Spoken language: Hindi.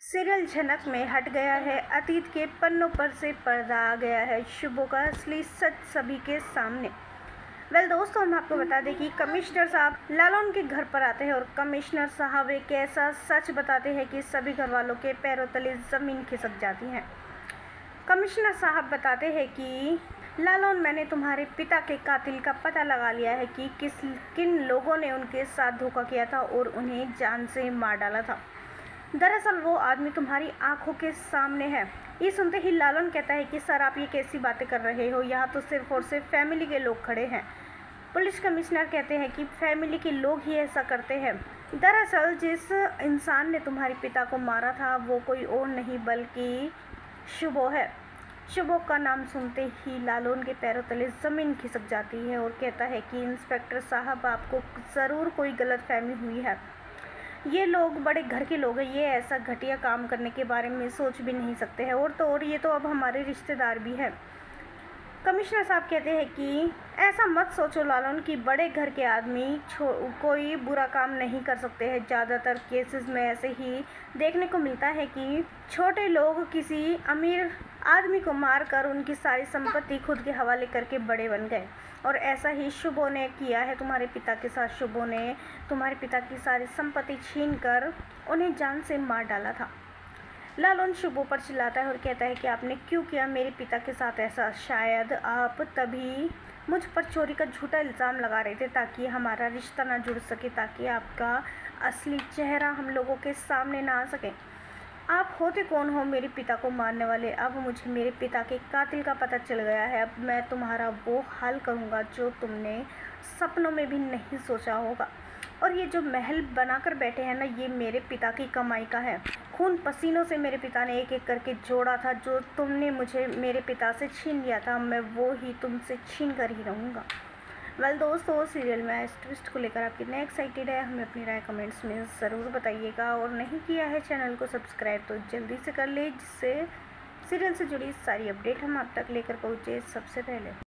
सीरियल झनक में हट गया है, अतीत के पन्नों पर से पर्दा आ गया है, शुभों का असली सच सभी के सामने। दोस्तों, हम आपको बता दें कि कमिश्नर साहब लालौन के घर पर आते हैं और कमिश्नर साहब एक ऐसा सच बताते हैं कि सभी घर वालों के पैरों तले ज़मीन खिसक जाती है। कमिश्नर साहब बताते हैं कि लालौन, मैंने तुम्हारे पिता के कातिल का पता लगा लिया है कि किन लोगों ने उनके साथ धोखा किया था और उन्हें जान से मार डाला था। दरअसल वो आदमी तुम्हारी आंखों के सामने है। ये सुनते ही लालौन कहता है कि सर, आप ये कैसी बातें कर रहे हो, यहाँ तो सिर्फ और सिर्फ फैमिली के लोग खड़े हैं। पुलिस कमिश्नर कहते हैं कि फैमिली के लोग ही ऐसा करते हैं। दरअसल जिस इंसान ने तुम्हारे पिता को मारा था वो कोई और नहीं बल्कि शुभो है। शुभो का नाम सुनते ही लालौन के पैरों तले ज़मीन खिसक जाती है और कहता है कि इंस्पेक्टर साहब, आपको ज़रूर कोई गलतफहमी हुई है। ये लोग बड़े घर के लोग हैं, ये ऐसा घटिया काम करने के बारे में सोच भी नहीं सकते हैं, और ये तो अब हमारे रिश्तेदार भी हैं। कमिश्नर साहब कहते हैं कि ऐसा मत सोचो लालौन कि बड़े घर के आदमी कोई बुरा काम नहीं कर सकते हैं। ज़्यादातर केसेस में ऐसे ही देखने को मिलता है कि छोटे लोग किसी अमीर आदमी को मारकर उनकी सारी संपत्ति खुद के हवाले करके बड़े बन गए, और ऐसा ही शुभो ने किया है तुम्हारे पिता के साथ। शुभो ने तुम्हारे पिता की सारी संपत्ति छीनकर उन्हें जान से मार डाला था। लालौन शुभो पर चिल्लाता है और कहता है कि आपने क्यों किया मेरे पिता के साथ ऐसा? शायद आप तभी मुझ पर चोरी का झूठा इल्ज़ाम लगा रहे थे ताकि हमारा रिश्ता ना जुड़ सके, ताकि आपका असली चेहरा हम लोगों के सामने ना आ सके। आप होते कौन हो मेरे पिता को मारने वाले? अब मुझे मेरे पिता के कातिल का पता चल गया है। अब मैं तुम्हारा वो हाल करूँगा जो तुमने सपनों में भी नहीं सोचा होगा। और ये जो महल बनाकर बैठे हैं ना, ये मेरे पिता की कमाई का है। खून पसीनों से मेरे पिता ने एक एक करके जोड़ा था। जो तुमने मुझे मेरे पिता से छीन लिया था, मैं वो ही तुमसे छीन कर ही रहूँगा। दोस्तों, सीरियल में इस ट्विस्ट को लेकर आप कितने एक्साइटेड है, हमें अपनी राय कमेंट्स में ज़रूर बताइएगा। और नहीं किया है चैनल को सब्सक्राइब तो जल्दी से कर ले, जिससे सीरियल से जुड़ी सारी अपडेट हम आप तक लेकर पहुँचे सबसे पहले।